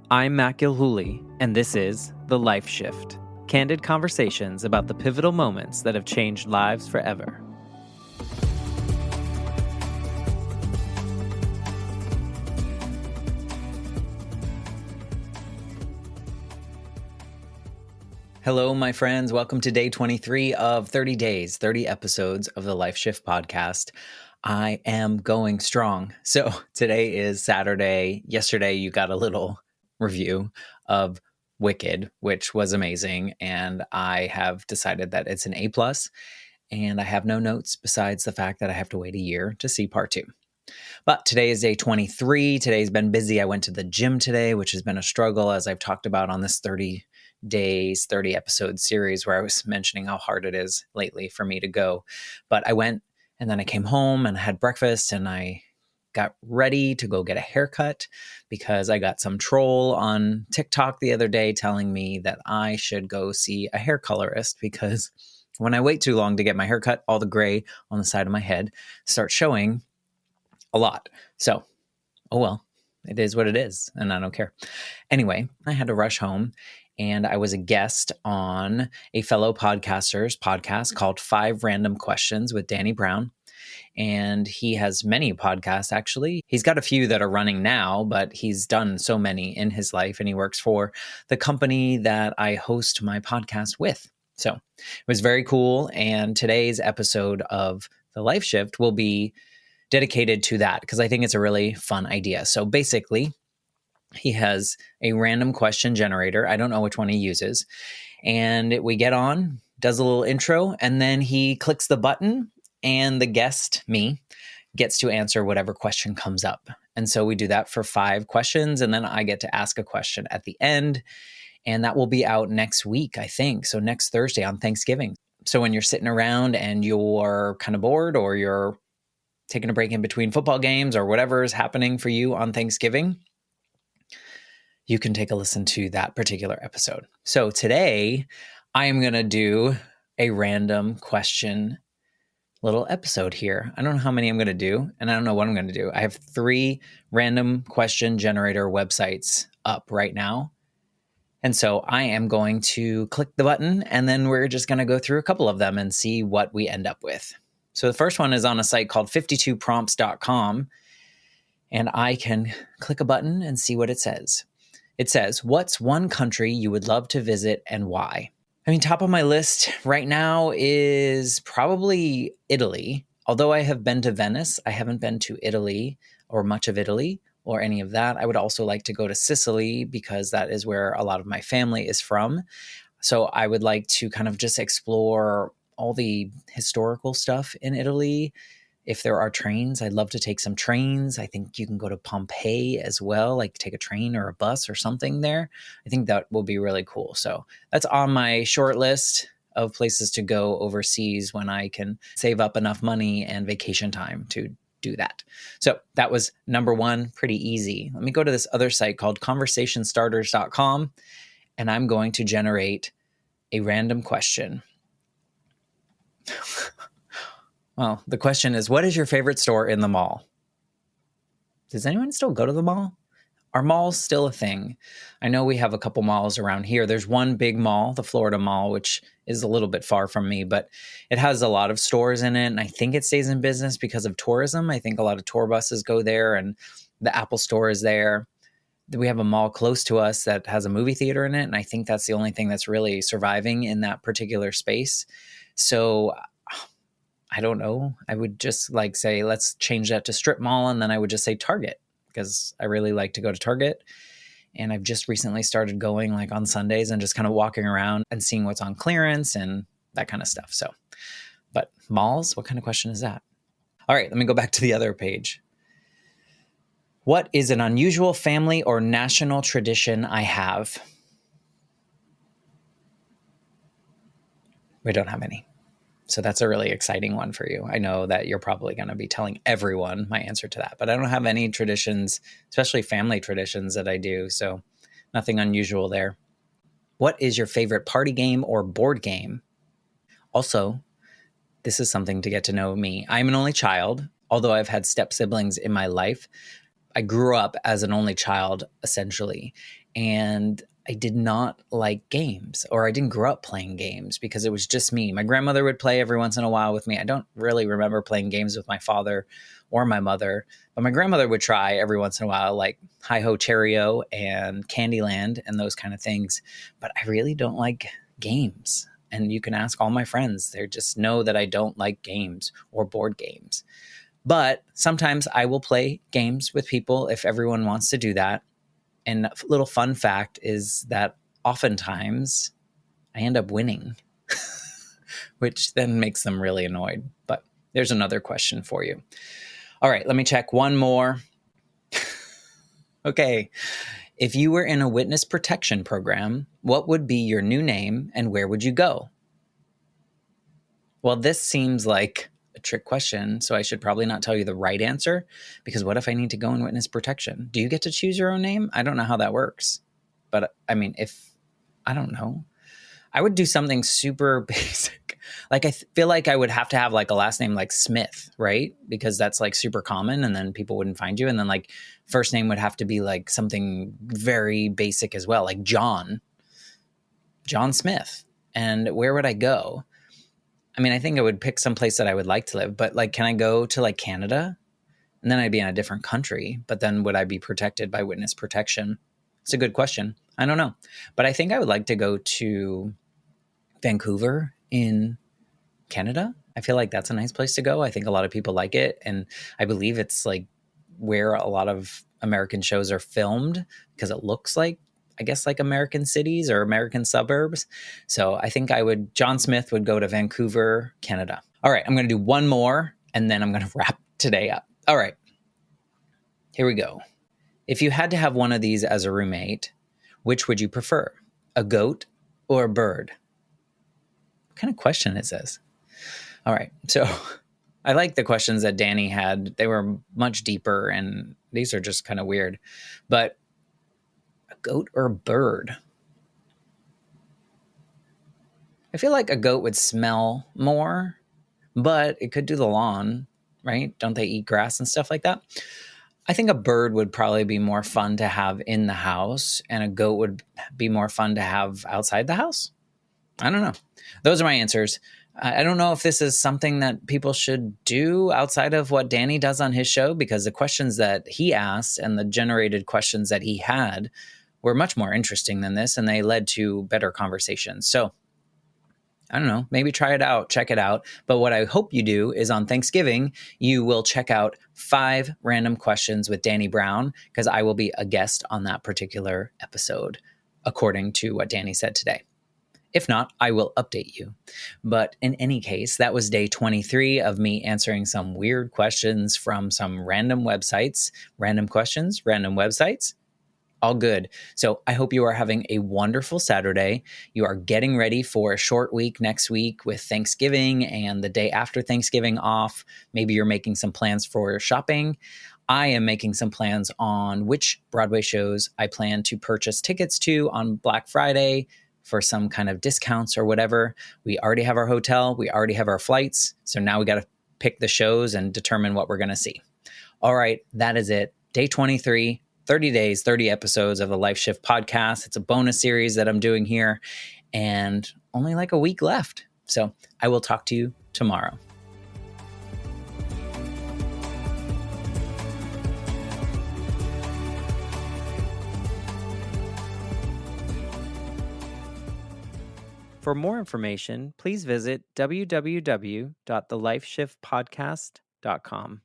I'm Matt Gilhooly, and this is The Life Shift. Candid conversations about the pivotal moments that have changed lives forever. Hello, my friends. Welcome to day 23 of 30 days, 30 episodes of the Life Shift podcast. I am going strong. So today is Saturday. Yesterday, you got a little review of Wicked, which was amazing. And I have decided that it's an A+. And I have no notes besides the fact that I have to wait a year to see part 2. But today is day 23. Today's been busy. I went to the gym today, which has been a struggle, as I've talked about on this 30 days, 30 episode series where I was mentioning how hard it is lately for me to go. But I went and then I came home and I had breakfast and I got ready to go get a haircut because I got some troll on TikTok the other day telling me that I should go see a hair colorist because when I wait too long to get my haircut, all the gray on the side of my head starts showing a lot. So, oh well, it is what it is, and I don't care. Anyway, I had to rush home, and I was a guest on a fellow podcaster's podcast called 5 Random Questions with Danny Brown. And he has many podcasts, actually. He's got a few that are running now, but he's done so many in his life, and he works for the company that I host my podcast with. So it was very cool, and today's episode of The Life Shift will be dedicated to that because I think it's a really fun idea. So basically, he has a random question generator. I don't know which one he uses. And we get on, does a little intro, and then he clicks the button and the guest, me, gets to answer whatever question comes up. And so we do that for 5 questions, and then I get to ask a question at the end. And that will be out next week, I think. So next Thursday on Thanksgiving. So when you're sitting around and you're kind of bored or you're taking a break in between football games or whatever is happening for you on Thanksgiving, you can take a listen to that particular episode. So today, I am going to do a random question little episode here. I don't know how many I'm going to do, and I don't know what I'm going to do. I have 3 random question generator websites up right now. And so I am going to click the button, and then we're just going to go through a couple of them and see what we end up with. So the first one is on a site called 52prompts.com, and I can click a button and see what it says. It says, what's one country you would love to visit and why? I mean, top of my list right now is probably Italy. Although I have been to Venice, I haven't been to Italy or much of Italy or any of that. I would also like to go to Sicily because that is where a lot of my family is from. So I would like to kind of just explore all the historical stuff in Italy. If there are trains, I'd love to take some trains. I think you can go to Pompeii as well, like take a train or a bus or something there. I think that will be really cool. So that's on my short list of places to go overseas when I can save up enough money and vacation time to do that. So that was number 1, pretty easy. Let me go to this other site called conversationstarters.com, and I'm going to generate a random question. Well, the question is, what is your favorite store in the mall? Does anyone still go to the mall? Are malls still a thing? I know we have a couple malls around here. There's one big mall, the Florida Mall, which is a little bit far from me, but it has a lot of stores in it. And I think it stays in business because of tourism. I think a lot of tour buses go there, and the Apple store is there. We have a mall close to us that has a movie theater in it. And I think that's the only thing that's really surviving in that particular space. So I don't know. I would just say, let's change that to strip mall. And then I would just say Target because I really like to go to Target. And I've just recently started going on Sundays and just kind of walking around and seeing what's on clearance and that kind of stuff. So, but malls, what kind of question is that? All right, let me go back to the other page. What is an unusual family or national tradition I have? We don't have any. So that's a really exciting one for you. I know that you're probably going to be telling everyone my answer to that, but I don't have any traditions, especially family traditions that I do. So nothing unusual there. What is your favorite party game or board game? Also, this is something to get to know me. I'm an only child, although I've had step siblings in my life. I grew up as an only child, essentially, and I did not like games, or I didn't grow up playing games because it was just me. My grandmother would play every once in a while with me. I don't really remember playing games with my father or my mother, but my grandmother would try every once in a while, like Hi Ho Cherry-O and Candyland and those kind of things. But I really don't like games. And you can ask all my friends. They just know that I don't like games or board games. But sometimes I will play games with people if everyone wants to do that. And a little fun fact is that oftentimes I end up winning, which then makes them really annoyed. But there's another question for you. All right, let me check one more. Okay. If you were in a witness protection program, what would be your new name and where would you go? Well, this seems like a trick question, so I should probably not tell you the right answer, because what if I need to go in witness protection? Do you get to choose your own name? I don't know how that works. But I mean, I don't know. I would do something super basic. Like I feel like I would have to have like a last name like Smith, right? Because that's like super common and then people wouldn't find you. And then like first name would have to be like something very basic as well, like John Smith. And where would I go? I mean, I think I would pick some place that I would like to live, but like, can I go to like Canada? And then I'd be in a different country, but then would I be protected by witness protection? It's a good question. I don't know. But I think I would like to go to Vancouver in Canada. I feel like that's a nice place to go. I think a lot of people like it. And I believe it's like where a lot of American shows are filmed because it looks like, I guess, like American cities or American suburbs. So I think John Smith would go to Vancouver, Canada. All right, I'm going to do one more and then I'm going to wrap today up. All right, here we go. If you had to have one of these as a roommate, which would you prefer? A goat or a bird? What kind of question is this? All right, so I like the questions that Danny had. They were much deeper and these are just kind of weird. But a goat or a bird? I feel like a goat would smell more, but it could do the lawn, right? Don't they eat grass and stuff like that? I think a bird would probably be more fun to have in the house, and a goat would be more fun to have outside the house. I don't know. Those are my answers. I don't know if this is something that people should do outside of what Danny does on his show, because the questions that he asked and the generated questions that he had were much more interesting than this, and they led to better conversations. So I don't know, maybe try it out, check it out. But what I hope you do is on Thanksgiving, you will check out 5 random questions with Danny Brown, because I will be a guest on that particular episode, according to what Danny said today. If not, I will update you. But in any case, that was day 23 of me answering some weird questions from some random websites. Random questions, random websites. All good. So I hope you are having a wonderful Saturday. You are getting ready for a short week next week with Thanksgiving and the day after Thanksgiving off. Maybe you're making some plans for shopping. I am making some plans on which Broadway shows I plan to purchase tickets to on Black Friday for some kind of discounts or whatever. We already have our hotel. We already have our flights. So now we got to pick the shows and determine what we're going to see. All right, that is it. Day 23. 30 days, 30 episodes of the Life Shift podcast. It's a bonus series that I'm doing here and only like a week left. So I will talk to you tomorrow. For more information, please visit www.thelifeshiftpodcast.com.